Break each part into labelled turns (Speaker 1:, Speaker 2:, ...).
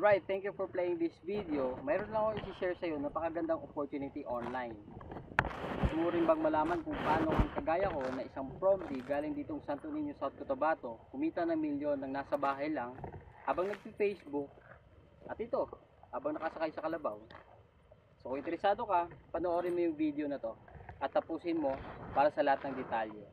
Speaker 1: Alright, thank you for playing this video. Mayroon lang ako i-share sa iyo napakagandang opportunity online. Gusto mo rin bang malaman kung paano ang kagaya ko na isang promptly galing ditong Santo Niño, South Cotabato, kumita ng milyon ng nasa bahay lang habang nagpi-Facebook at ito, habang nakasakay sa kalabaw. So kung interesado ka, panoorin mo yung video na to at tapusin mo para sa lahat ng detalye.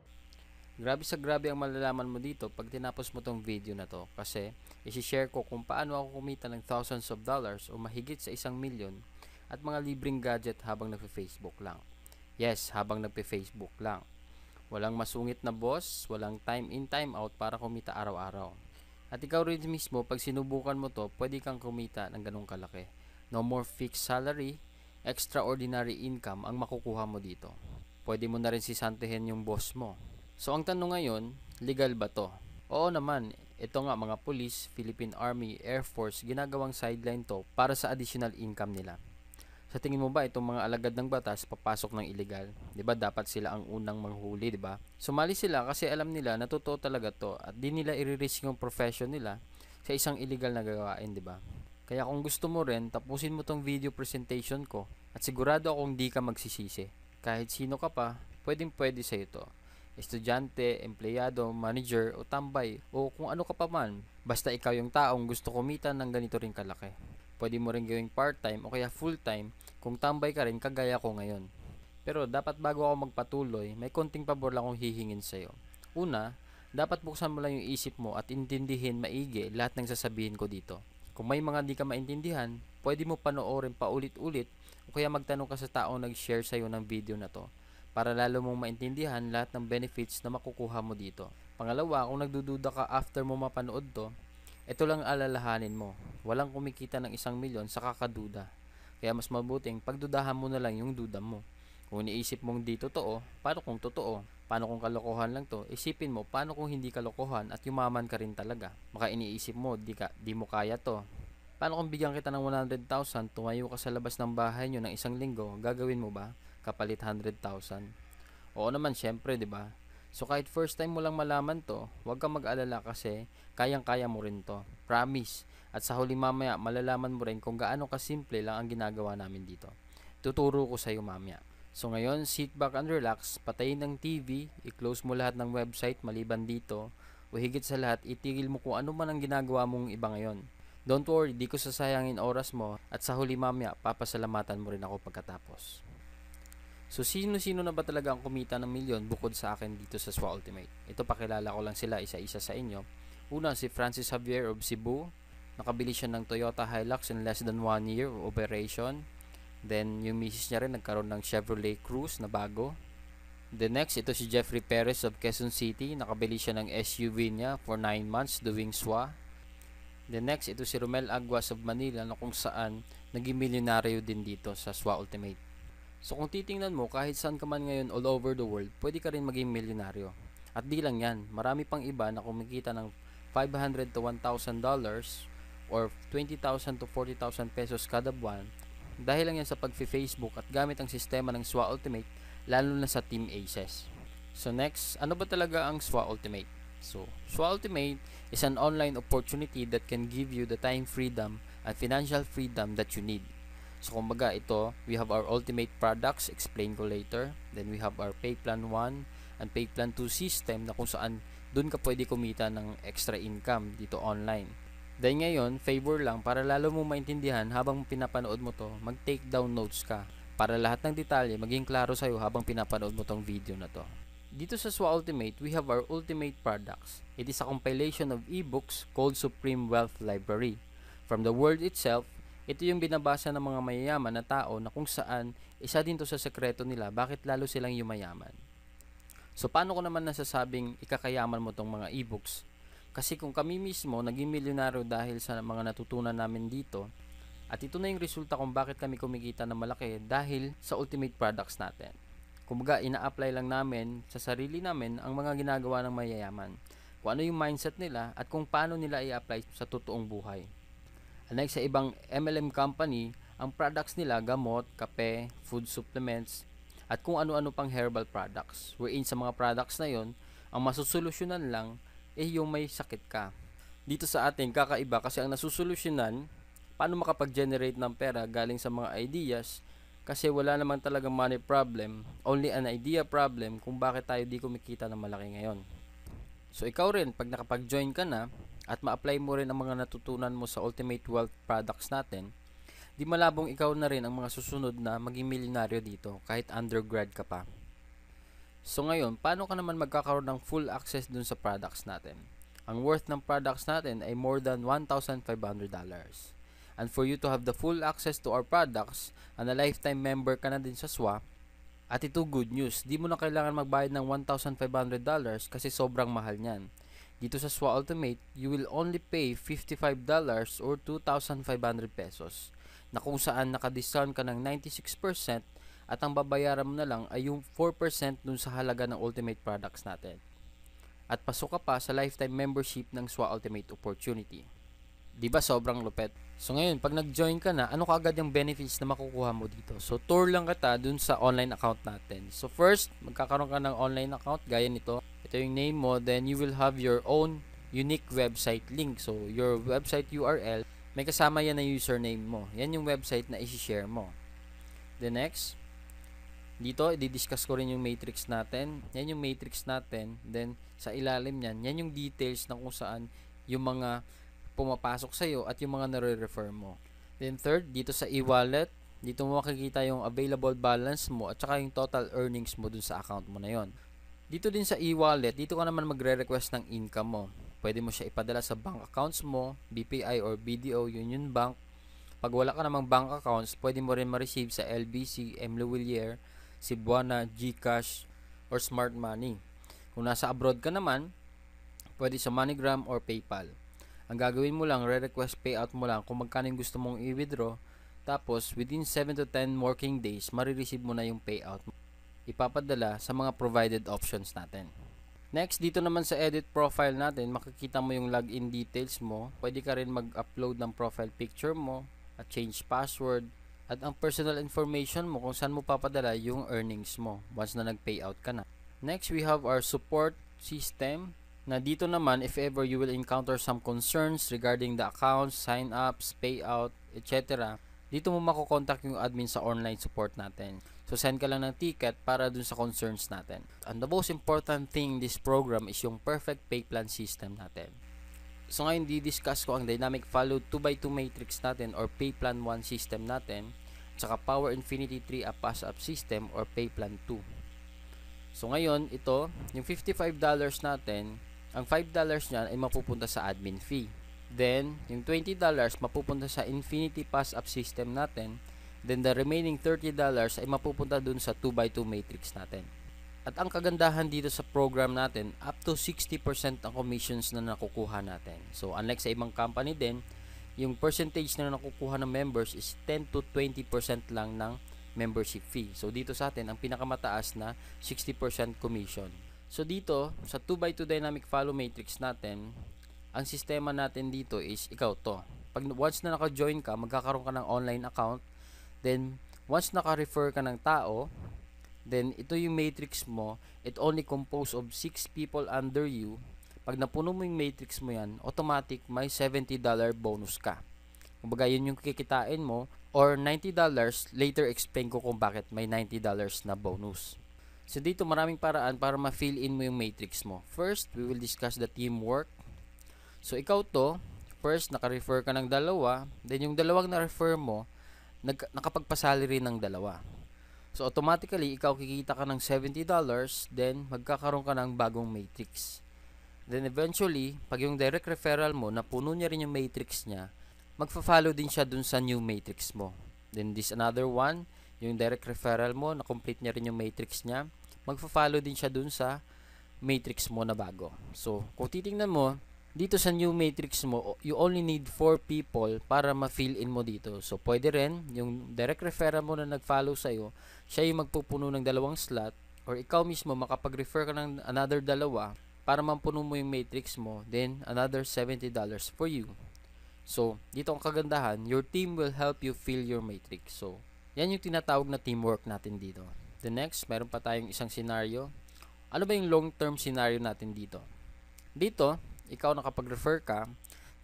Speaker 2: Grabe sa grabe ang malalaman mo dito pag tinapos mo tong video na to, kasi isi-share ko kung paano ako kumita ng thousands of dollars o mahigit sa 1,000,000 at mga libreng gadget habang nagpe-Facebook lang. Yes, habang nagpe-Facebook lang. Walang masungit na boss, walang time in time out para kumita araw-araw. At ikaw rin mismo, pag sinubukan mo to, pwede kang kumita ng ganung kalaki. No more fixed salary, extraordinary income ang makukuha mo dito. Pwede mo na rin sisantihin yung boss mo. So ang tanong ngayon, legal ba to? Oo naman, ito nga mga police, Philippine Army, Air Force, ginagawang sideline to para sa additional income nila. Sa tingin mo ba itong mga alagad ng batas papasok ng illegal? 'Di ba dapat sila ang unang manghuli, 'di ba? Sumali sila kasi alam nila na totoo talaga to at di nila i-risk yung profession nila sa isang illegal na gawain, 'di ba? Kaya kung gusto mo rin, tapusin mo tong video presentation ko at sigurado akong di ka magsisisi. Kahit sino ka pa, pwede sa ito. Estudyante, empleyado, manager o tambay o kung ano ka pa man, basta ikaw yung taong gusto kumita ng ganito rin kalaki. Pwede mo rin gawing part-time o kaya full-time kung tambay ka rin kagaya ko ngayon. Pero dapat bago ako magpatuloy, may konting pabor lang akong hihingin sa'yo. Una, dapat buksan mo lang yung isip mo at intindihin maigi lahat ng sasabihin ko dito. Kung may mga di ka maintindihan, pwede mo panoorin paulit-ulit o kaya magtanong ka sa taong nag-share sa'yo ng video na to para lalo mong maintindihan lahat ng benefits na makukuha mo dito. Pangalawa, kung nagdududa ka after mo mapanood to, ito lang alalahanin mo. Walang kumikita ng 1,000,000 sa kakaduda. Kaya mas mabuting pagdudahan mo na lang yung duda mo. Kung iniisip mong di totoo, paano kung totoo? Paano kung kalokohan lang to? Isipin mo, paano kung hindi kalokohan at yumaman ka rin talaga? Baka iniisip mo, di mo kaya to. Paano kung bigyan kita ng 100,000, tumayo ka sa labas ng bahay nyo ng 1 linggo, gagawin mo ba? Kapalit 100,000. Oo naman, syempre, 'di ba? So kahit first time mo lang malaman 'to, huwag kang mag-alala kasi kayang-kaya mo rin 'to. Promise. At sa huli mamaya, malalaman mo rin kung gaano kasimple lang ang ginagawa namin dito. Tuturo ko sa iyo mamaya. So ngayon, sit back and relax, patayin ng TV, i-close mo lahat ng website maliban dito, o higit sa lahat, itigil mo kung ano man ang ginagawa mong iba ngayon. Don't worry, di ko sasayangin oras mo at sa huli mamaya, papasalamatan mo rin ako pagkatapos. So sino-sino na ba talaga ang kumita ng milyon bukod sa akin dito sa SWA Ultimate? Ito, pakilala ko lang sila isa-isa sa inyo. Una, si Francis Javier of Cebu. Nakabili siya ng Toyota Hilux in less than 1 year of operation. Then yung misis niya rin nagkaroon ng Chevrolet Cruze na bago. The next, ito si Jeffrey Perez of Quezon City. Nakabili siya ng SUV niya for 9 months doing SWA. The next, ito si Romel Aguas of Manila na kung saan naging milyonaryo din dito sa SWA Ultimate. So kung titingnan mo, kahit saan ka man ngayon all over the world, pwede ka rin maging milyonaryo. At di lang yan, marami pang iba na kumikita ng $500 to $1,000 or 20,000 to 40,000 pesos kada buwan dahil lang yan sa pag-Facebook at gamit ang sistema ng SWA Ultimate, lalo na sa Team Aces. So next, ano ba talaga ang SWA Ultimate? So, SWA Ultimate is an online opportunity that can give you the time freedom and financial freedom that you need. So kumbaga ito, we have our ultimate products, explain ko later. Then we have our Pay Plan 1 and Pay Plan 2 system na kung saan dun ka pwede kumita ng extra income dito online. Then ngayon, favor lang para lalo mo maintindihan habang pinapanood mo to, mag-take down notes ka para lahat ng detalye maging klaro sa'yo habang pinapanood mo tong video na to. Dito sa SWA Ultimate, we have our ultimate products. It is a compilation of ebooks called Supreme Wealth Library. From the word itself, ito yung binabasa ng mga mayayaman na tao na kung saan isa din to sa sekreto nila bakit lalo silang yumayaman. So paano ko naman nasasabing ikakayaman mo tong mga ebooks? Kasi kung kami mismo naging milyonaryo dahil sa mga natutunan namin dito, at ito na yung resulta kung bakit kami kumikita ng malaki dahil sa ultimate products natin. Kumbaga, ina-apply lang namin sa sarili namin ang mga ginagawa ng mayayaman. Kung ano yung mindset nila at kung paano nila i-apply sa totoong buhay. Unlike sa ibang MLM company, ang products nila gamot, kape, food supplements, at kung ano-ano pang herbal products. Wherein sa mga products na yon, ang masusolusyonan lang yung may sakit ka. Dito sa atin, kakaiba kasi ang nasusolusyonan paano makapag-generate ng pera galing sa mga ideas, kasi wala naman talagang money problem, only an idea problem kung bakit tayo di kumikita ng malaki ngayon. So ikaw rin, pag nakapag-join ka na at ma-apply mo rin ang mga natutunan mo sa Ultimate Wealth Products natin, di malabong ikaw na rin ang mga susunod na maging milyonaryo dito kahit undergrad ka pa. So ngayon, paano ka naman magkakaroon ng full access dun sa products natin? Ang worth ng products natin ay more than $1,500. And for you to have the full access to our products, and a lifetime member ka na din sa SWA, at ito good news, di mo na kailangan magbayad ng $1,500 kasi sobrang mahal niyan. Dito sa SWA Ultimate, you will only pay $55 or 2,500 pesos, na kung saan naka-discount ka ng 96% at ang babayaran mo na lang ay yung 4% dun sa halaga ng Ultimate products natin. At pasok ka pa sa lifetime membership ng SWA Ultimate Opportunity. Diba sobrang lupet? So ngayon, pag nag-join ka na, ano kaagad yung benefits na makukuha mo dito? So tour lang kita dun sa online account natin. So first, magkakaroon ka ng online account gaya nito. Ito yung name mo, then you will have your own unique website link. So your website URL, may kasama yan na username mo. Yan yung website na isi-share mo. The next, dito, i-discuss ko rin yung matrix natin. Yan yung matrix natin. Then, sa ilalim yan, yan yung details na kung saan yung mga pumapasok sa'yo at yung mga nare-refer mo. Then, third, dito sa e-wallet, dito mo makikita yung available balance mo at saka yung total earnings mo dun sa account mo na yon. Dito din sa e-wallet, dito ka naman magre-request ng income mo. Pwede mo siya ipadala sa bank accounts mo, BPI or BDO, Union Bank. Pag wala ka namang bank accounts, pwede mo rin ma-receive sa LBC, M. Lewillier, Cebuana, GCash, or Smart Money. Kung nasa abroad ka naman, pwede sa MoneyGram or PayPal. Ang gagawin mo lang, re-request payout mo lang kung magkano yung gusto mong i-withdraw. Tapos, within 7 to 10 working days, marireceive mo na yung payout. Ipapadala sa mga provided options natin. Next, dito naman sa edit profile natin, makikita mo yung login details mo. Pwede ka rin mag-upload ng profile picture mo at change password. At ang personal information mo kung saan mo papadala yung earnings mo once na nag-payout ka na. Next, we have our support system. Na dito naman, if ever you will encounter some concerns regarding the accounts, sign-ups, payout, etc., dito mo makokontak yung admin sa online support natin. So, send ka lang ng ticket para dun sa concerns natin. And the most important thing in this program is yung perfect pay plan system natin. So ngayon, di-discuss ko ang Dynamic Follow 2x2 matrix natin or Pay Plan 1 system natin, tsaka Power Infinity 3 a Pass-Up system or Pay Plan 2. So ngayon, ito, yung $55 natin, ang $5 niyan ay mapupunta sa admin fee. Then, yung $20 mapupunta sa Infinity Pass-Up system natin. Then, the remaining $30 ay mapupunta dun sa 2x2 matrix natin. At ang kagandahan dito sa program natin, up to 60% ang commissions na nakukuha natin. So, unlike sa ibang company din, yung percentage na nakukuha ng members is 10 to 20% lang ng membership fee. So, dito sa atin, ang pinakamataas na 60% commission. So, dito, sa 2x2 Dynamic Follow Matrix natin, ang sistema natin dito is, ikaw to. Pag once na naka-join ka, magkakaroon ka ng online account. Then, once naka-refer ka ng tao, then, ito yung matrix mo, it only composed of 6 people under you. Pag napuno mo yung matrix mo yan, automatic may $70 bonus ka. Kumbaga, yun yung kikitain mo, or $90, later explain ko kung bakit may $90 na bonus. So, dito maraming paraan para ma-fill in mo yung matrix mo. First, we will discuss the teamwork. So, ikaw to, first, naka-refer ka ng dalawa, then yung dalawang na-refer mo, nakapagpasalary ng dalawa. So, automatically, ikaw kikita ka ng $70, then magkakaroon ka ng bagong matrix. Then, eventually, pag yung direct referral mo, napuno niya rin yung matrix niya, magfa-follow din siya dun sa new matrix mo. Then, this another one, yung direct referral mo, na-complete niya rin yung matrix niya, magfa-follow din siya dun sa matrix mo na bago. So, kung titingnan mo, dito sa new matrix mo, you only need 4 people para ma-fill in mo dito. So, pwede rin, yung direct referral mo na nag-follow sa'yo, siya yung magpupuno ng dalawang slot, or ikaw mismo makapag-refer ka ng another dalawa para mampuno mo yung matrix mo, then another $70 for you. So, dito ang kagandahan, your team will help you fill your matrix. So, yan yung tinatawag na teamwork natin dito. The next, meron pa tayong isang scenario. Ano ba yung long-term scenario natin dito? Dito, ikaw nakapag-refer ka,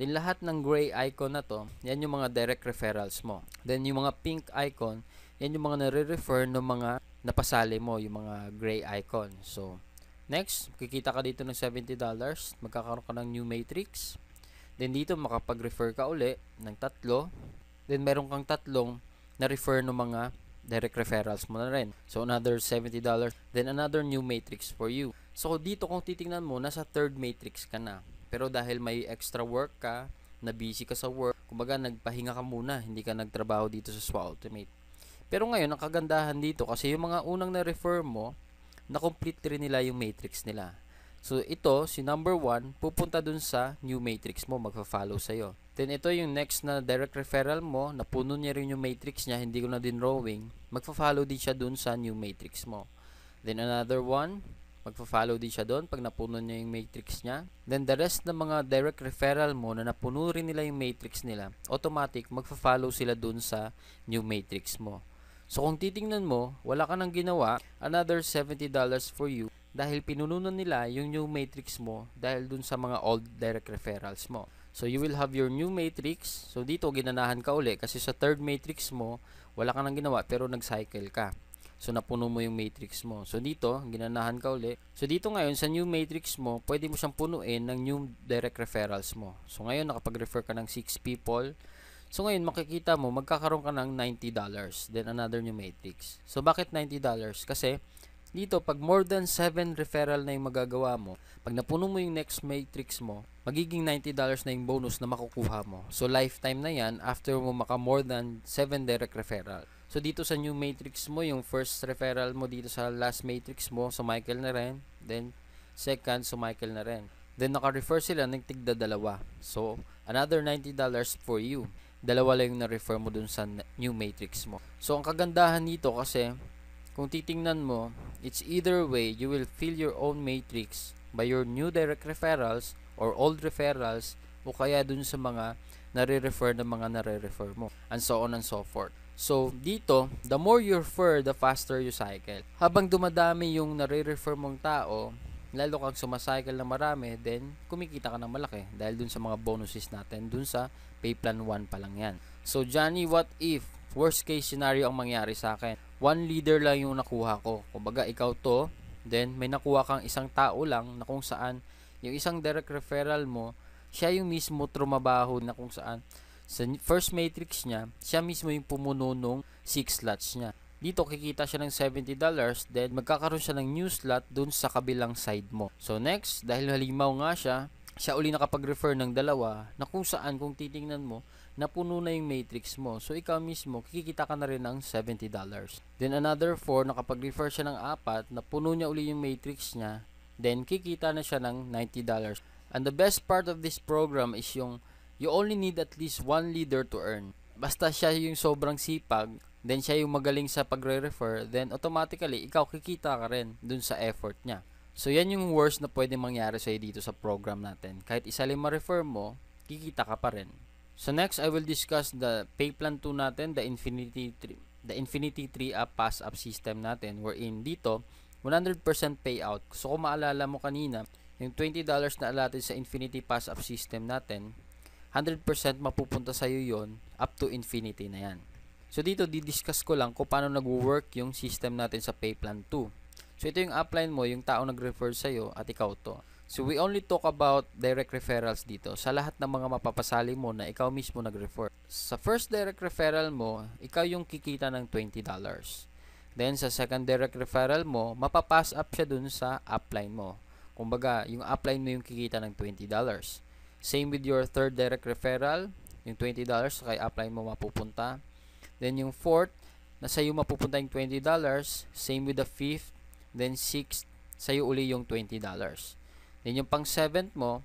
Speaker 2: Then lahat ng gray icon na to, yan yung mga direct referrals mo. Then yung mga pink icon, yan yung mga nare-refer ng mga napasali mo, yung mga gray icon. So, next, kikita ka dito ng $70, magkakaroon ka ng new matrix. Then dito makapag-refer ka uli ng 3. Then meron kang 3 na-refer ng mga direct referrals mo na rin. So, another $70. Then another new matrix for you. So, dito kung titingnan mo, nasa 3rd matrix ka na. Pero dahil may extra work ka, na busy ka sa work, kumbaga nagpahinga ka muna, hindi ka nagtrabaho dito sa SWA Ultimate. Pero ngayon, ang kagandahan dito, kasi yung mga unang na-refer mo, na-complete rin nila yung matrix nila. So, ito, si number 1, pupunta dun sa new matrix mo, magpa-follow sa'yo. Then, ito yung next na direct referral mo, napuno niya rin yung matrix niya, hindi ko na din drawing, magpa-follow din siya dun sa new matrix mo. Then, another one, magpa-follow din siya doon pag napuno niya yung matrix niya. Then, the rest ng mga direct referral mo na napuno rin nila yung matrix nila, automatic, magpa-follow sila doon sa new matrix mo. So, kung titingnan mo, wala ka nang ginawa, another $70 for you dahil pinununan nila yung new matrix mo dahil doon sa mga old direct referrals mo. So, you will have your new matrix. So, dito, ginanahan ka uli kasi sa 3rd matrix mo, wala ka nang ginawa pero nag-cycle ka. So, napuno mo yung matrix mo. So, dito, ginanahan ka uli. So, dito ngayon, sa new matrix mo, pwede mo siyang punuin ng new direct referrals mo. So, ngayon, nakapag-refer ka ng 6 people. So, ngayon, makikita mo, magkakaroon ka ng $90. Then, another new matrix. So, bakit $90? Kasi, dito, pag more than 7 referral na yung magagawa mo, pag napuno mo yung next matrix mo, magiging $90 na yung bonus na makukuha mo. So, lifetime na yan after mo maka more than 7 direct referral. So, dito sa new matrix mo, yung first referral mo dito sa last matrix mo, so Michael na rin. Then, second, so Michael na rin. Then, naka-refer sila ng tigda 2. So, another $90 for you. 2 lang yung na-refer mo dun sa new matrix mo. So, ang kagandahan dito kasi, kung titingnan mo, it's either way, you will fill your own matrix by your new direct referrals or old referrals o kaya dun sa mga nare-refer na mga nare-refer mo, and so on and so forth. So, dito, the more you refer, the faster you cycle. Habang dumadami yung nare-refer mong tao, lalo kang sumacycle na marami, then kumikita ka ng malaki dahil dun sa mga bonuses natin, dun sa pay plan 1 pa lang yan. So, Johnny, what if worst case scenario ang mangyari sa akin? 1 leader lang yung nakuha ko. Kumbaga, ikaw to, then may nakuha kang isang tao lang na kung saan yung isang direct referral mo, siya yung mismo trumabaho na kung saan sa first matrix niya, siya mismo yung pumuno nung 6 slots niya. Dito, kikita siya ng $70, then magkakaroon siya ng new slot dun sa kabilang side mo. So, next, dahil halimaw nga siya uli nakapag-refer ng 2 na kung saan, kung titingnan mo, napuno na yung matrix mo. So, ikaw mismo, kikita ka na rin ng $70. Then, another 4, nakapag-refer siya ng 4, napuno niya uli yung matrix niya, then kikita na siya ng $90. And the best part of this program is yung you only need at least 1 leader to earn. Basta siya yung sobrang sipag, then siya yung magaling sa pagre-refer, then automatically, ikaw kikita ka rin dun sa effort niya. So, yan yung worst na pwede mangyari sa'yo dito sa program natin. Kahit isa lang ma-refer mo, kikita ka pa rin. So, next, I will discuss the pay plan 2 natin, the Infinity 3-up pass-up system natin, wherein dito, 100% payout. So, kung maalala mo kanina, yung $20 na allotted sa Infinity pass-up system natin, 100% mapupunta sa'yo yon up to infinity na yan. So, dito, didiscuss ko lang kung paano nag-work yung system natin sa pay plan 2. So, ito yung upline mo, yung tao nag-refer sa'yo at ikaw to. So, we only talk about direct referrals dito sa lahat ng mga mapapasali mo na ikaw mismo nag-refer. Sa first direct referral mo, ikaw yung kikita ng $20. Then, sa second direct referral mo, mapapass up siya dun sa upline mo. Kumbaga, yung upline mo yung kikita ng $20. Same with your third direct referral, yung $20 kay upline mo mapupunta. Then, yung fourth, nasa iyo mapupunta yung $20. Same with the fifth. Then, sixth, sa'yo uli yung $20. Then, yung pang seventh mo,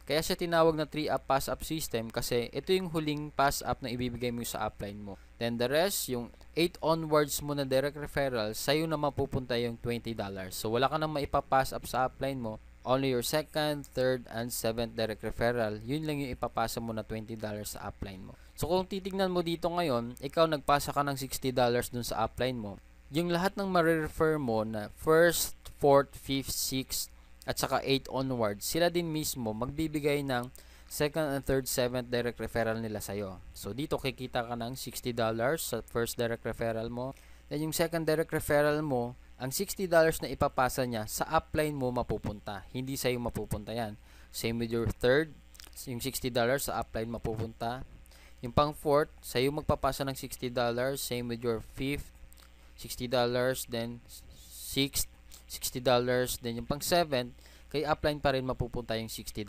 Speaker 2: kaya siya tinawag na 3-up pass-up system kasi ito yung huling pass-up na ibibigay mo sa upline mo. Then, the rest, yung 8 onwards mo na direct referral, sa'yo na mapupunta yung $20. So, wala ka nang maipapass up sa upline mo. Only your second, third, and seventh direct referral, yun lang yung ipapasa mo na $20 sa upline mo. So, kung titignan mo dito ngayon, ikaw nagpasa ka ng $60 dun sa upline mo. Yung lahat ng ma-refer mo na first, fourth, fifth, sixth, at saka 8 onwards, sila din mismo magbibigay ng second and third, seventh direct referral nila sa'yo. So dito kikita ka ng $60 sa first direct referral mo. Then yung second direct referral mo, ang $60 na ipapasa niya sa upline mo mapupunta. Hindi sa'yo mapupunta yan. Same with your third, yung $60 sa upline mapupunta. Yung pang fourth, sa'yo magpapasa ng $60. Same with your fifth, $60. Then sixth, $60. Then yung pang seventh, kay upline pa rin mapupunta yung $60.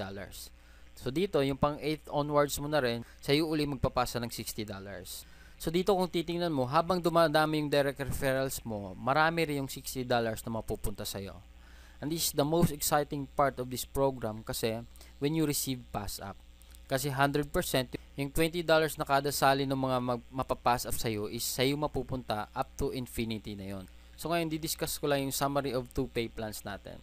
Speaker 2: So dito, yung pang 8 onwards mo na rin, sa'yo uli magpapasa ng $60. So dito kung titingnan mo, habang dumadami yung direct referrals mo, marami rin yung $60 na mapupunta sa'yo. And this is the most exciting part of this program kasi when you receive pass up. Kasi 100%, yung $20 na kada sali ng mga mapapass up sa'yo is sa'yo mapupunta up to infinity na yon. So ngayon, didiscuss ko lang yung summary of 2 pay plans natin.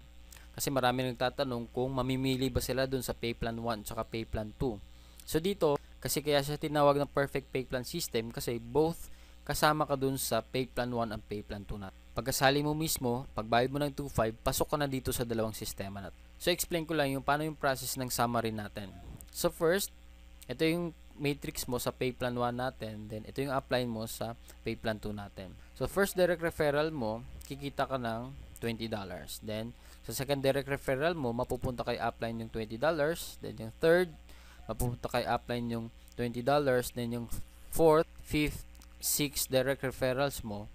Speaker 2: Kasi marami nagtatanong kung mamimili ba sila dun sa pay plan 1 at pay plan 2. So dito, kasi kaya siya tinawag na perfect pay plan system kasi both kasama ka dun sa pay plan 1 and pay plan 2 natin. Pagkasali mo mismo, pagbayad mo ng 2.5, pasok ka na dito sa dalawang sistema natin. So explain ko lang yung paano yung process ng summary natin. So first, ito yung matrix mo sa pay plan 1 natin, then ito yung upline mo sa pay plan 2 natin. So first direct referral mo, kikita ka ng $20. Then sa second direct referral mo, mapupunta kay upline yung $20. Then yung third, mapupunta kay upline yung $20. Then yung fourth, fifth, sixth direct referrals mo,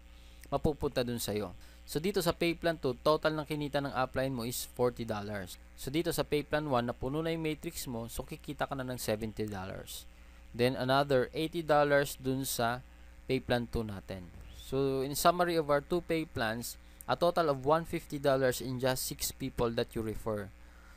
Speaker 2: mapupunta dun sa'yo. So dito sa pay plan 2, total ng kinita ng upline mo is $40. So dito sa pay plan 1, napuno na yung matrix mo, so kikita ka na ng $70. Then another $80 dun sa pay plan 2 natin. So in summary of our 2 pay plans, a total of $150 in just 6 people that you refer.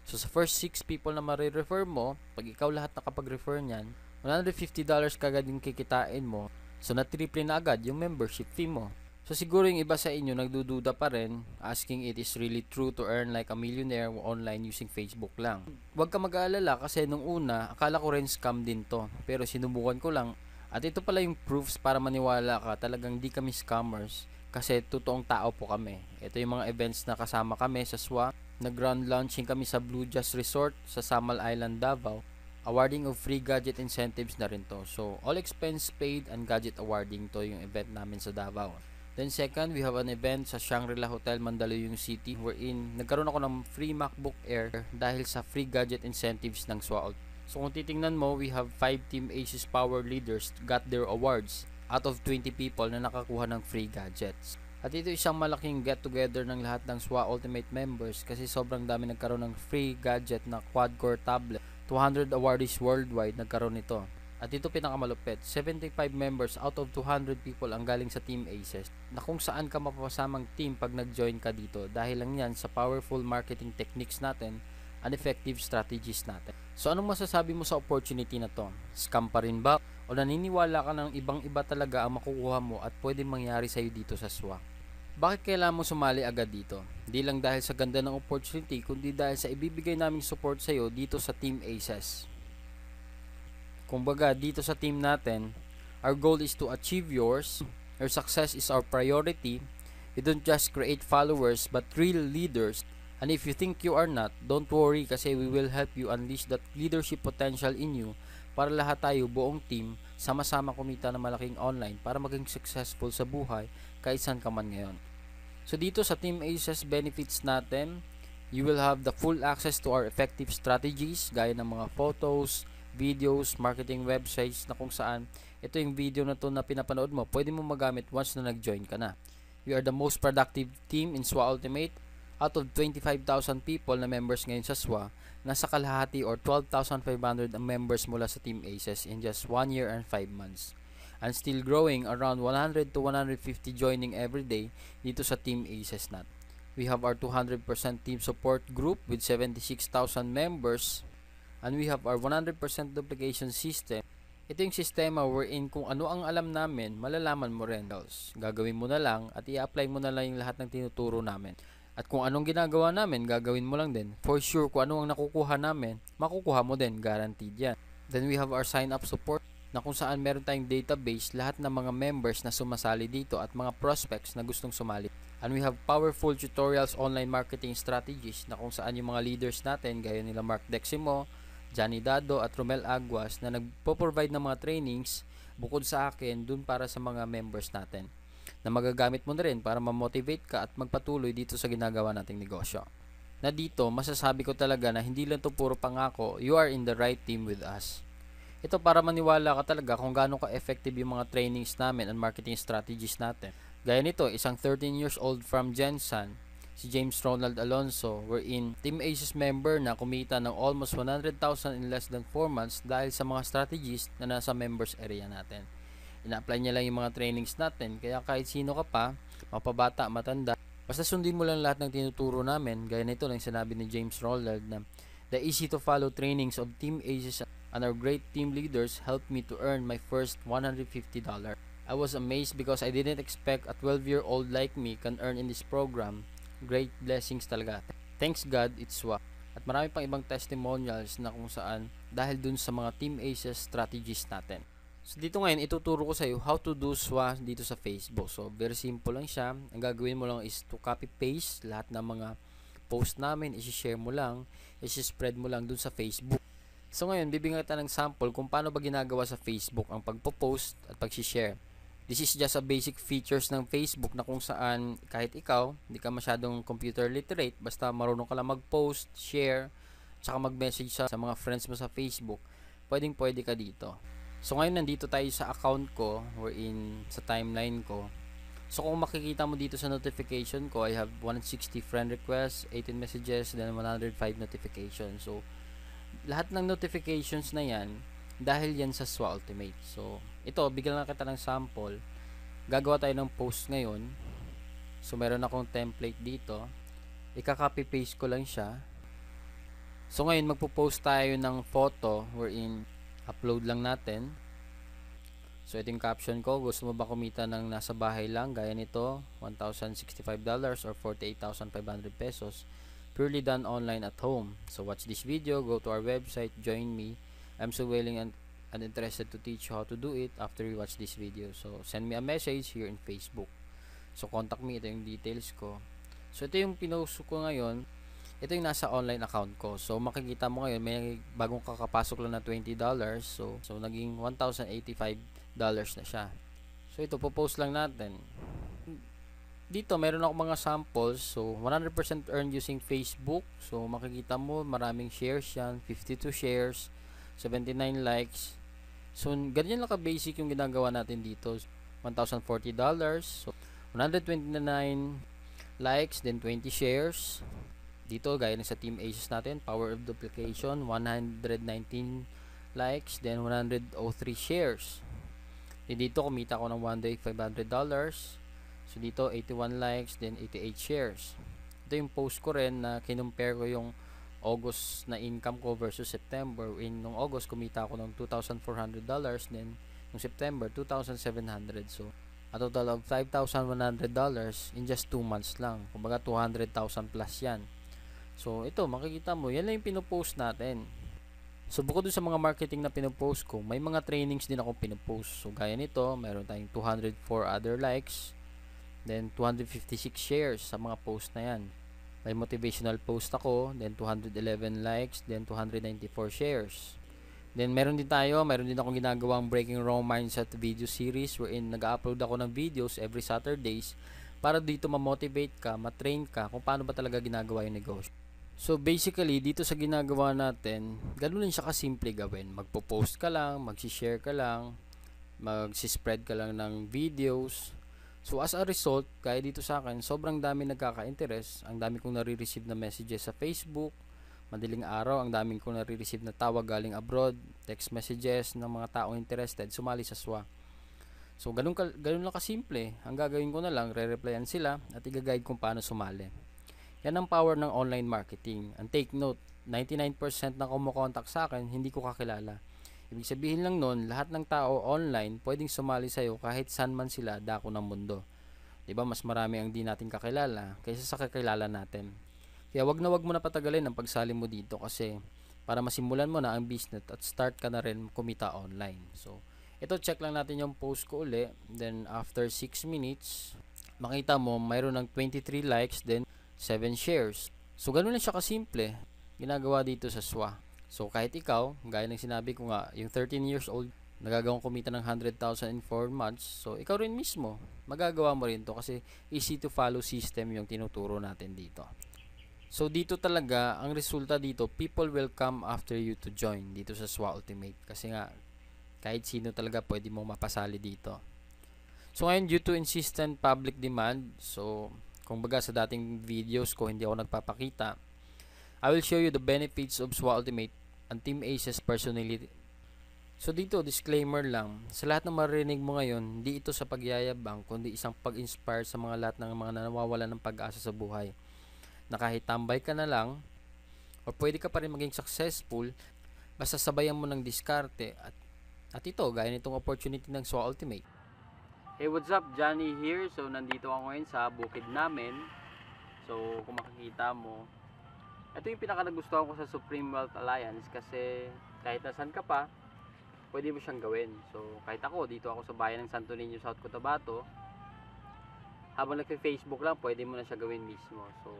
Speaker 2: So sa first 6 people na marirefer mo, pag ikaw lahat nakapag-refer niyan, $150 kagad yung kikitain mo. So na-triple na agad yung membership fee mo. So siguro yung iba sa inyo nagdududa pa rin, asking it is really true to earn like a millionaire online using Facebook lang. Huwag ka mag-aalala kasi nung una, akala ko rin scam din to. Pero sinubukan ko lang at ito pala yung proofs para maniwala ka, talagang di kami scammers kasi totoong tao po kami. Ito yung mga events na kasama kami sa SWA. Nag-ground launching kami sa Blue Jazz Resort sa Samal Island, Davao. Awarding of free gadget incentives na rin to. So all expense paid and gadget awarding to yung event namin sa Davao. Then second, we have an event sa Shangri-La Hotel, Mandaluyong City wherein nagkaroon ako ng free MacBook Air dahil sa free gadget incentives ng SWA. So kung titingnan mo, we have 5 Team Asus Power Leaders got their awards out of 20 people na nakakuha ng free gadgets. At ito isang malaking get together ng lahat ng SWA Ultimate members kasi sobrang dami nagkaroon ng free gadget na quad-core tablet. 200 awardees worldwide nagkaroon nito. At ito pinakamalupit, 75 members out of 200 people ang galing sa Team Aces na kung saan ka mapapasamang team pag nag-join ka dito dahil lang yan sa powerful marketing techniques natin and effective strategies natin. So anong masasabi mo sa opportunity na to? Scam pa rin ba? O naniniwala ka ng ibang-iba talaga ang makukuha mo at pwedeng mangyari sa'yo dito sa SWA? Bakit kailangan mo sumali agad dito? Di lang dahil sa ganda ng opportunity, kundi dahil sa ibibigay naming support sa'yo dito sa Team Aces. Kumbaga, dito sa team natin, our goal is to achieve yours. Your success is our priority. We don't just create followers, but real leaders. And if you think you are not, don't worry kasi we will help you unleash that leadership potential in you para lahat tayo, buong team, sama-sama kumita ng malaking online para maging successful sa buhay kahit saan ka man ngayon. So dito sa Team Aces benefits natin, you will have the full access to our effective strategies gaya ng mga photos, videos, marketing websites na kung saan ito yung video na to na pinapanood mo, pwede mo magamit once na nag-join ka na. We are the most productive team in SWA Ultimate. Out of 25,000 people na members ngayon sa SWA, nasa kalahati or 12,500 ang members mula sa Team Aces in just 1 year and 5 months. And still growing, around 100 to 150 joining every day dito sa Team Aces natin. We have our 200% team support group with 76,000 members. And we have our 100% duplication system. Ito yung sistema wherein kung ano ang alam namin, malalaman mo rin. Gagawin mo na lang at i-apply mo na lang yung lahat ng tinuturo namin. At kung anong ginagawa namin, gagawin mo lang din. For sure, kung ano ang nakukuha namin, makukuha mo din. Guaranteed yan. Then we have our sign-up support na kung saan meron tayong database, lahat ng mga members na sumasali dito at mga prospects na gustong sumali. And we have powerful tutorials, online marketing strategies na kung saan yung mga leaders natin, gaya nila Mark Deximo, Johnny Dado at Romel Aguas na nagpo-provide ng mga trainings bukod sa akin dun para sa mga members natin na magagamit mo na rin para ma-motivate ka at magpatuloy dito sa ginagawa nating negosyo. Na dito, masasabi ko talaga na hindi lang to puro pangako, you are in the right team with us. Ito para maniwala ka talaga kung gaano ka-effective yung mga trainings namin and marketing strategies natin. Gaya nito, isang 13 years old from Jensen, si James Ronald Alonso, wherein Team Aces member na kumita ng almost 100,000 in less than 4 months dahil sa mga strategies na nasa members area natin. Ina-apply niya lang yung mga trainings natin, kaya kahit sino ka pa, mapabata, matanda, basta sundin mo lang lahat ng tinuturo namin. Gaya nito lang sinabi ni James Ronald na the easy to follow trainings of Team Aces and our great team leaders helped me to earn my first $150. I was amazed because I didn't expect a 12-year-old like me can earn in this program. Great blessings talaga. Thanks God, it's SWA. At marami pang ibang testimonials na kung saan dahil dun sa mga Team Aces strategies natin. So dito ngayon, ituturo ko sa iyo how to do SWA dito sa Facebook. So very simple lang siya. Ang gagawin mo lang is to copy-paste lahat ng mga post namin, isi-share mo lang, isi-spread mo lang dun sa Facebook. So ngayon, bibigyan kita ng sample kung paano ba ginagawa sa Facebook ang pagpo-post at pag-share. This is just a basic features ng Facebook na kung saan kahit ikaw, hindi ka masyadong computer literate, basta marunong ka lang mag-post, share, tsaka mag-message sa mga friends mo sa Facebook, pwede ka dito. So ngayon nandito tayo sa account ko, wherein sa timeline ko. So kung makikita mo dito sa notification ko, I have 160 friend requests, 18 messages, then 105 notifications. So lahat ng notifications na yan, dahil yan sa SWA Ultimate. So ito, bigyan lang kita ng sample. Gagawa tayo ng post ngayon. So meron akong template dito. Ika-copy paste ko lang siya. So ngayon magpo-post tayo ng photo wherein upload lang natin. So ito yung caption ko. Gusto mo ba kumita ng nasa bahay lang? Gaya nito, $1,065 or 48,500 pesos. Purely done online at home. So watch this video, go to our website, join me. I'm so willing and interested to teach you how to do it after you watch this video. So send me a message here in Facebook. So contact me, ito yung details ko. So ito yung pinost ko ngayon. Ito yung nasa online account ko. So makikita mo ngayon may bagong kakapasok lang na $20. So naging $1,085 na siya. So ito po-post lang natin. Dito meron ako mga samples. So 100% earned using Facebook. So makikita mo maraming shares yan, 52 shares, 79 likes. So ganyan lang ka-basic yung ginagawa natin dito. $1,040. So 129 likes, then 20 shares. Dito gaya ng sa Team Aces natin, power of duplication, 119 likes, then 103 shares. Dito kumita ko ng one day $500. So dito 81 likes, then 88 shares. Ito yung post ko rin na kinumpare ko yung August na income ko versus September. Nung August kumita ako ng $2,400, then nung September $2,700. So a total of $5,100 in just 2 months lang. Kumbaga 200,000 plus yan. So ito makikita mo, yan lang yung pinopost natin. So bukod dun sa mga marketing na pinopost ko, may mga trainings din ako pinopost. So gaya nito, meron tayong 204 other likes, then 256 shares sa mga post na yan. May motivational post ako, then 211 likes, then 294 shares. Then meron din akong ginagawang Breaking Raw Mindset video series wherein nag-upload ako ng videos every Saturdays para dito ma-motivate ka, ma-train ka kung paano ba talaga ginagawa yung negosyo. So basically, dito sa ginagawa natin, ganun lang siya kasimple gawin. Magpo-post ka lang, mag-share ka lang, mag-spread ka lang ng videos. So as a result, kaya dito sa akin, sobrang dami nagkaka-interest. Ang dami kong nare-receive na messages sa Facebook. Madaling araw, ang daming kong nare-receive na tawag galing abroad, text messages ng mga taong interested, sumali sa SWA. So ganun lang kasimple. Ang gagawin ko na lang, re-replyan sila at i-guide kung paano sumali. Yan ang power ng online marketing. And take note, 99% na kumukontak sa akin, hindi ko kakilala. Ibig sabihin lang nun, lahat ng tao online pwedeng sumali sa'yo kahit saan man sila dako ng mundo. Diba, mas marami ang di natin kakilala kaysa sa kakilala natin. Kaya wag mo na patagalin ang pagsali mo dito kasi para masimulan mo na ang business at start ka na rin kumita online. So, ito check lang natin yung post ko uli. Then, after 6 minutes, makita mo mayroon ng 23 likes, then 7 shares. So, ganun lang siya kasimple ginagawa dito sa SWA. So kahit ikaw, gaya ng sinabi ko nga, yung 13 years old, nagagawang kumita ng 100,000 in 4 months. So ikaw rin mismo, magagawa mo rin to kasi easy to follow system yung tinuturo natin dito. So dito talaga, ang resulta dito, people will come after you to join dito sa SWA Ultimate. Kasi nga, kahit sino talaga pwede mong mapasali dito. So ngayon, due to insistent public demand, so kung baga sa dating videos ko, hindi ako nagpapakita, I will show you the benefits of SWA Ultimate and Team Aces personally. So dito, disclaimer lang, sa lahat ng marinig mo ngayon, hindi ito sa pagyayabang, kundi isang pag-inspire sa mga lahat ng mga nawawalan ng pag-asa sa buhay. Na kahit tambay ka na lang, o pwede ka pa rin maging successful, basta sabayan mo ng diskarte at ito, gaya nitong opportunity ng SWA Ultimate. Hey, what's up? Johnny here. So nandito ako ngayon sa bukid namin. So kung makikita mo, ito yung pinaka nagustuhan ko sa Supreme Wealth Alliance kasi kahit nasan ka pa, pwede mo siyang gawin. So kahit ako, dito ako sa bayan ng Santo Niño, South Cotabato, habang nagpe-Facebook lang, pwede mo na siya gawin mismo. So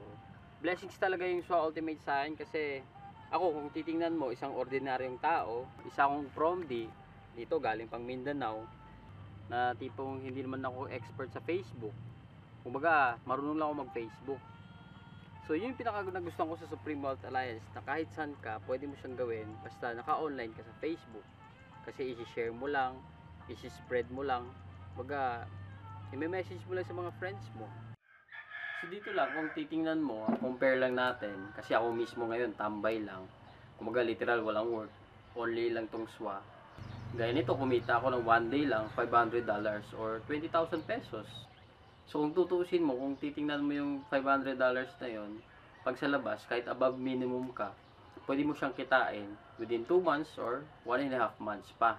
Speaker 2: blessings talaga yung SWA Ultimate sa akin kasi ako, kung titingnan mo, isang ordinaryong tao, isa akong PROMD, dito galing pang Mindanao, na tipong hindi naman ako expert sa Facebook. Kumbaga, marunong lang ako mag-Facebook. So yun yung pinaka nagustuhan ko sa Supreme Wealth Alliance, na kahit saan ka, pwede mo siyang gawin basta naka-online ka sa Facebook. Kasi i-share mo lang, i-spread mo lang, kumbaga, i-message mo lang sa mga friends mo. So dito lang, kung titingnan mo, compare lang natin, kasi ako mismo ngayon, tambay lang. Kumbaga literal, walang work, only lang tong SWA. Gaya nito, kumita ako ng one day lang, $500 or 20,000 pesos. So kung tutuusin mo, kung titingnan mo yung $500 na yon, pag sa labas, kahit above minimum ka, pwede mo siyang kitain within 2 months or 1.5 months pa.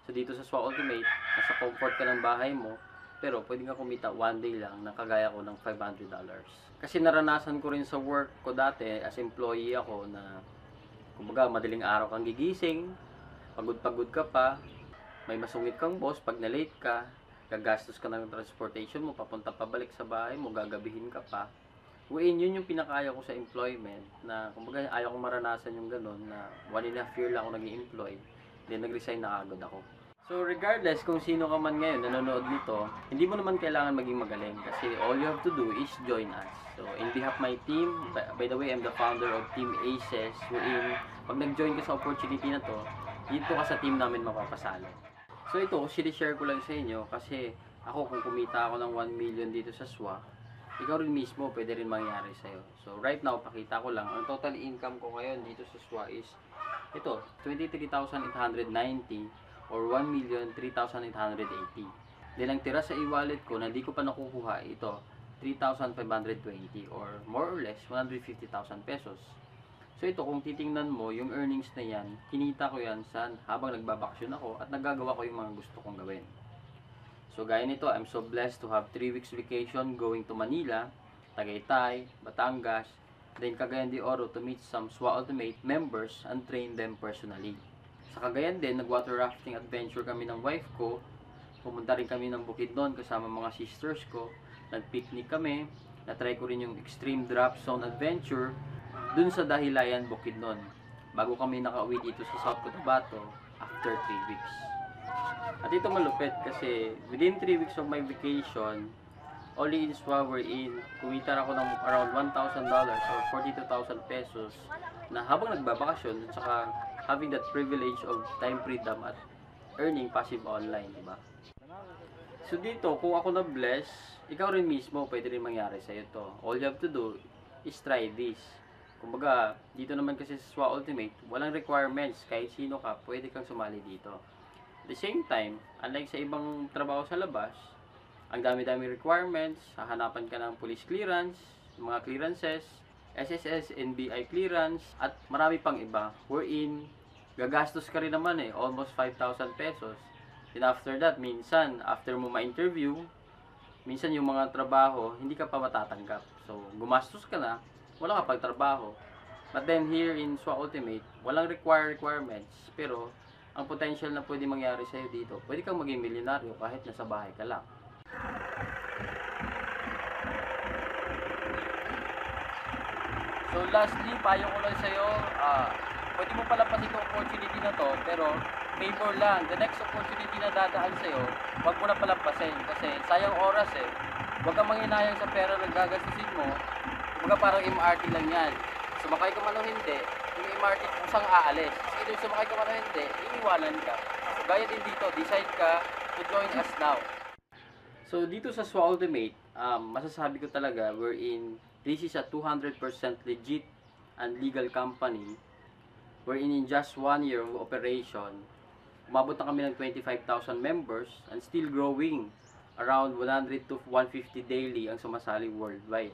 Speaker 2: So dito sa SWA Ultimate, nasa comfort ka ng bahay mo, pero pwede nga kumita one day lang na kagaya ko ng $500. Kasi naranasan ko rin sa work ko dati, as employee ako na, kumbaga madaling araw kang gigising, pagod-pagod ka pa, may masungit kang boss pag na-late ka, gagastos ka ng transportation mo, papunta pabalik sa bahay mo, gagabihin ka pa. Yun yung pinakaya ko sa employment, na kumbaga ayaw kong maranasan yung ganun, na 1.5 year lang ako nag-i-employ, then nag-resign na agad ako. So regardless kung sino ka man ngayon nanonood nito, hindi mo naman kailangan maging magaling kasi all you have to do is join us. So in behalf of my team, by the way, I'm the founder of Team Aces, wherein pag nag-join ka sa opportunity na to, dito ka sa team namin mapapasalo. So ito, sinishare ko lang sa inyo kasi ako kung kumita ako ng 1 million dito sa SWA, ikaw rin mismo pwede rin mangyari sa'yo. So right now, pakita ko lang, ang total income ko ngayon dito sa SWA is ito, 23,890 or 1,03,880. Then ang tira sa e-wallet ko na di ko pa nakukuha, ito, 3,520 or more or less 150,000 pesos. So ito, kung titingnan mo, yung earnings na yan, kinita ko yan habang nagbabakasyon ako at nagagawa ko yung mga gusto kong gawin. So gaya nito, I'm so blessed to have 3 weeks vacation going to Manila, Tagaytay, Batangas, then Cagayan de Oro to meet some SWA Ultimate members and train them personally. Sa Cagayan din, nag-water rafting adventure kami ng wife ko, pumunta rin kami ng Bukidnon kasama mga sisters ko, nag-picnic kami, na-try ko rin yung extreme drop zone adventure, dun sa Dahilayan, Bukidnon, bago kami nakauwi dito sa South Cotabato after 3 weeks. At ito malupit kasi within 3 weeks of my vacation, only in SWA wherein kumita ako ng around $1,000 or 42,000 pesos na habang nagbabakasyon at saka having that privilege of time freedom at earning passive online, diba? So dito, kung ako na-bless, ikaw rin mismo pwede rin mangyari sa'yo to. All you have to do is try this. Kumbaga, dito naman kasi sa SWA Ultimate, walang requirements. Kahit sino ka, pwede kang sumali dito. At the same time, unlike sa ibang trabaho sa labas, ang dami-dami requirements, hahanapan ka ng police clearance, mga clearances, SSS, NBI clearance, at marami pang iba. Wherein, gagastos ka rin naman almost 5,000 pesos. Then after that, minsan, after mo ma-interview, minsan yung mga trabaho, hindi ka pa matatanggap. So, gumastos ka na, wala ka pagtrabaho. But then here in SWA Ultimate, walang requirements. Pero, ang potential na pwede mangyari sa'yo dito, pwede kang maging milyonaryo kahit nasa bahay ka lang. So lastly, payo ko lang sa'yo, pwede mo palapasin
Speaker 1: favor lang, the next opportunity na dadaan sa'yo, huwag mo na palampasin kasi sayang oras eh. Huwag kang manghinayang sa pera na gagastusin mo, kumbaga parang MRT lang yan. Sumakay ka man o hindi, yung MRT kusang aalis. Kasi kung sumakay ka man o hindi, iiwanan ka. So gaya din dito, decide ka to join us now. So dito sa SWA Ultimate, masasabi ko talaga wherein this is a 200% legit and legal company wherein in just 1 year of operation, umabot na kami ng 25,000 members and still growing. Around 100 to 150 daily ang sumasali worldwide.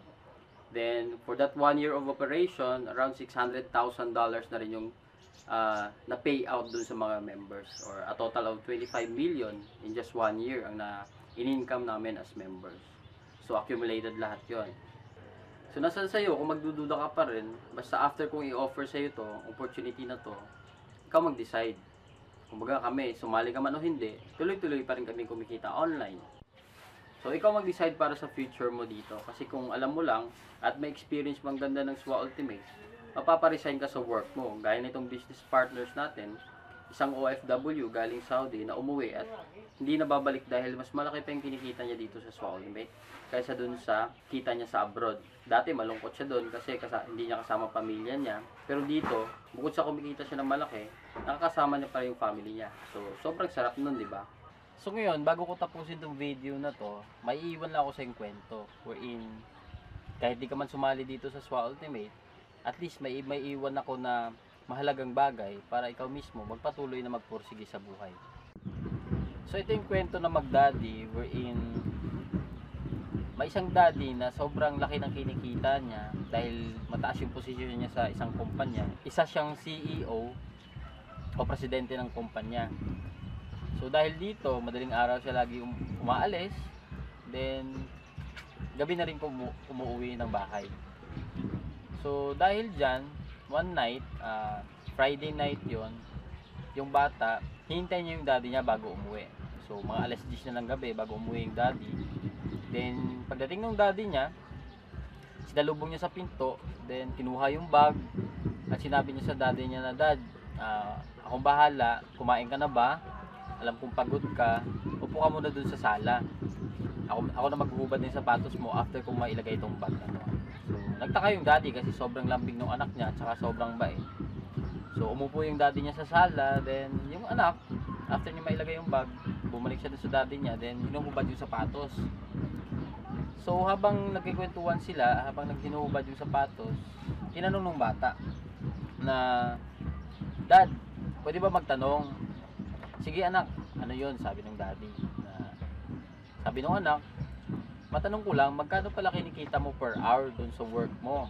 Speaker 1: Then, for that 1 year of operation, around $600,000 na rin yung na payout dun sa mga members, or a total of 25 million in just 1 year ang in-income namin as members. So, accumulated lahat yon. So, nasa sa'yo, kung magdududa ka pa rin, basta after kong i-offer sa'yo to, opportunity na to, ikaw mag-decide. Kumbaga kami, sumali ka man o hindi, tuloy-tuloy pa rin kami kumikita online. So, ikaw mag-decide para sa future mo dito. Kasi kung alam mo lang, at may experience mang ganda ng SWA Ultimate, mapaparesign ka sa work mo. Gaya nitong business partners natin, isang OFW galing Saudi na umuwi at hindi na babalik dahil mas malaki pa yung kinikita niya dito sa SWA Ultimate kaysa dun sa kita niya sa abroad. Dati malungkot siya dun kasi hindi niya kasama pamilya niya. Pero dito, bukod sa kumikita siya ng malaki, nakakasama niya pa rin yung family niya. So, sobrang sarap nun, di ba? So ngayon, bago ko tapusin itong video na to, may iwan lang ako sa yung kwento. Wherein, kahit di ka man sumali dito sa SWA Ultimate, at least may iwan ako na mahalagang bagay para ikaw mismo magpatuloy na magpursige sa buhay. So ito yung kwento na mag-daddy, wherein may isang daddy na sobrang laki ng kinikita niya dahil mataas yung posisyon niya sa isang kumpanya. Isa siyang CEO o presidente ng kumpanya. So dahil dito, madaling araw siya lagi umaalis, then gabi na rin umuwi ng bahay. So dahil dyan, one night, Friday night yon, yung bata, hintay niya yung daddy niya bago umuwi. So mga alas 10 na ng gabi bago umuwi yung daddy. Then pagdating ng daddy niya, sinalubong niya sa pinto, then kinuha yung bag at sinabi niya sa daddy niya na, "Dad, akong bahala, kumain ka na ba? Alam kong pagod ka, upo ka muna dun sa sala. Ako na maghuhubad ng sapatos mo after kong mailagay itong bag na to." So, nagtaka yung daddy kasi sobrang lambing ng anak niya at saka sobrang bait. So, umupo yung daddy niya sa sala, then yung anak, after niya mailagay yung bag, bumalik siya dun sa daddy niya, then hinuhubad yung sapatos. So, habang nagkikwentuhan sila, habang naghinuhubad yung sapatos, tinanong ng bata na, "Dad, pwede ba magtanong?" "Sige anak." "Ano yun?" sabi ng daddy. Sabi ng anak, "Matanong ko lang, magkano pala kinikita mo per hour dun sa work mo?"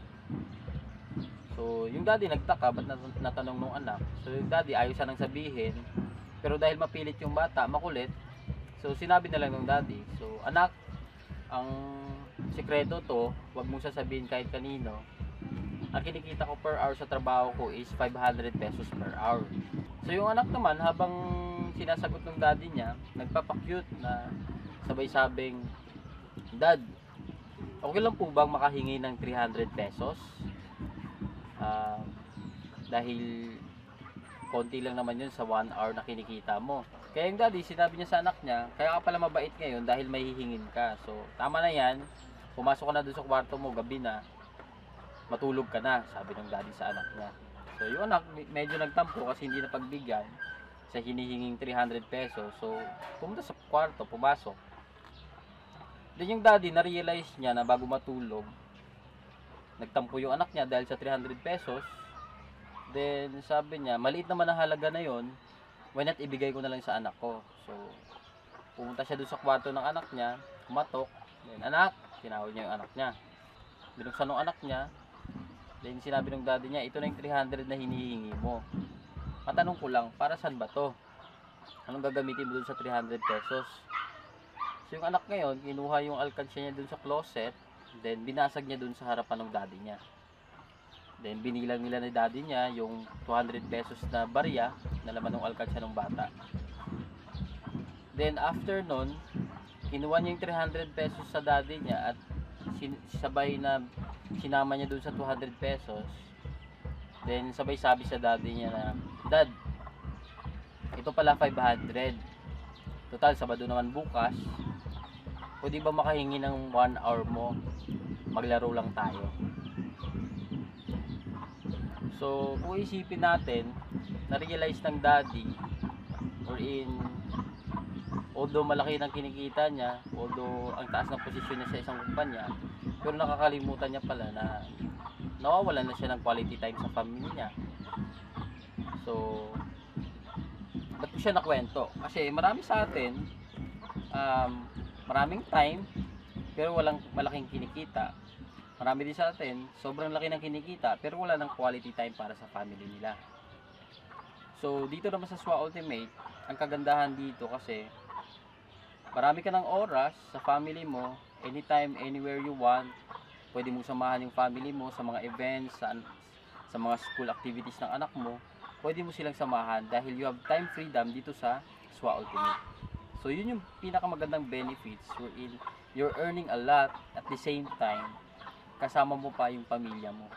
Speaker 1: So yung daddy nagtaka, ba't natanong ng anak? So yung daddy ayaw sanang sabihin, pero dahil mapilit yung bata, makulit, so sinabi na lang ng daddy, "So anak, ang sikreto to, wag mong sasabihin kahit kanino. Ang kinikita ko per hour sa trabaho ko is 500 pesos per hour." So yung anak naman, habang sinasagot ng daddy niya, nagpapakyut na sabay sabing, "Dad, okay lang po bang makahingi ng 300 pesos? Dahil konti lang naman yun sa 1 hour na kinikita mo." Kaya yung daddy, sinabi niya sa anak niya, "Kaya ka pala mabait ngayon dahil may hihingin ka. So tama na yan, pumasok ka na doon sa kwarto mo, gabi na, matulog ka na," sabi ng daddy sa anak niya. So yung anak medyo nagtampo kasi hindi na pagbigyan sa hinihinging 300 pesos. So pumunta sa kwarto, pumasok. Then yung daddy na-realize niya na bago matulog, nagtampo yung anak niya dahil sa 300 pesos. Then sabi niya, maliit naman ang halaga na yon, why not ibigay ko na lang sa anak ko. So pumunta siya doon sa kwarto ng anak niya, kumatok. Then, "Anak," tinawag niya yung anak niya. Binuksan ng anak niya. Then sinabi ng daddy niya, "Ito na yung 300 na hinihingi mo. Matanong ko lang, para saan ba to? Anong gagamitin mo dun sa 300 pesos?" So yung anak ngayon, kinuha yung alkansya niya dun sa closet, then binasag niya dun sa harapan ng daddy niya. Then binilang nila ni daddy niya yung 200 pesos na barya na laman ng alkansya ng bata. Then after nun, kinuha niya yung 300 pesos sa daddy niya at sabay na sinama niya dun sa 200 pesos. Then sabay sabi sa daddy niya na, "Dad,
Speaker 2: ito pala 500. Total, Sabado naman bukas. Pwede ba makahingi ng 1 hour mo? Maglaro lang tayo. So, kung isipin natin, na-realize ng daddy, or although malaki ng kinikita niya, although ang taas ng posisyon niya sa isang kumpanya, pero nakakalimutan niya pala na nawawalan na siya ng quality time sa family niya. So, ba't ko siya nakwento? Kasi marami sa atin, maraming time, pero walang malaking kinikita. Marami din sa atin, sobrang laki ng kinikita, pero wala ng quality time para sa family nila. So, dito naman sa SWA Ultimate, ang kagandahan dito kasi, marami ka ng oras sa family mo, anytime, anywhere you want. Pwede mong samahan yung family mo sa mga events, sa mga school activities ng anak mo. Pwede mo silang samahan dahil you have time freedom dito sa SWA Ultimate. So yun yung pinakamagandang benefits wherein you're earning a lot at the same time kasama mo pa yung pamilya mo.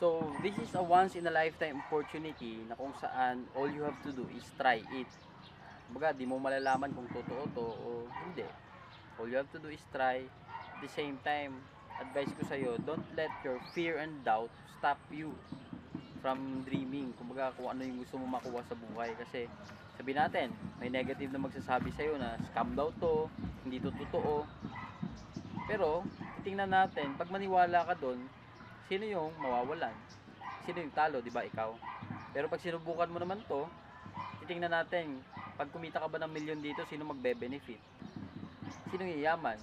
Speaker 2: So this is a once in a lifetime opportunity na kung saan all you have to do is try it. Baga di mo malalaman kung totoo to o hindi. All you have to do is try. At the same time, advice ko sa'yo, don't let your fear and doubt stop you from dreaming. Kumbaga kung ano yung gusto mo makuha sa buhay. Kasi sabihin natin, may negative na magsasabi sa'yo na scam daw to, hindi to totoo. Pero, tingnan natin, pag maniwala ka doon, sino yung mawawalan? Sino yung talo, di ba ikaw? Pero pag sinubukan mo naman to, titingnan natin, pag kumita ka ba ng milyon dito, sino magbe-benefit? Sino yung yayaman?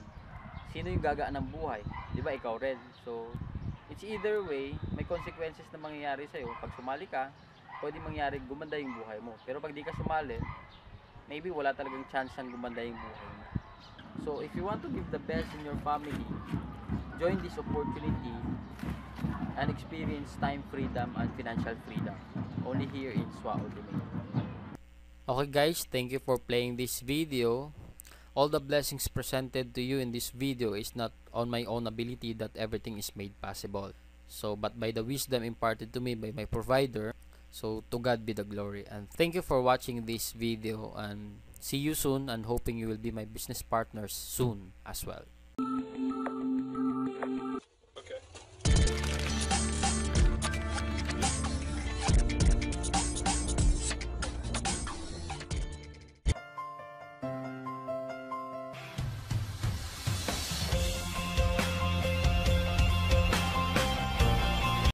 Speaker 2: Sino yung gagaan ng buhay? Di ba ikaw rin? So, it's either way, may consequences na mangyayari sa'yo. Pag sumali ka, pwede mangyari gumanda yung buhay mo. Pero pag di ka sumali, maybe wala talagang chance ang gumanda yung buhay mo. So, if you want to give the best in your family, join this opportunity and experience time freedom and financial freedom. Only here in SWA Ultimate. Okay guys, thank you for playing this video. All the blessings presented to you in this video is not on my own ability that everything is made possible. So, but by the wisdom imparted to me by my provider. So, to God be the glory. And thank you for watching this video and see you soon and hoping you will be my business partners soon as well.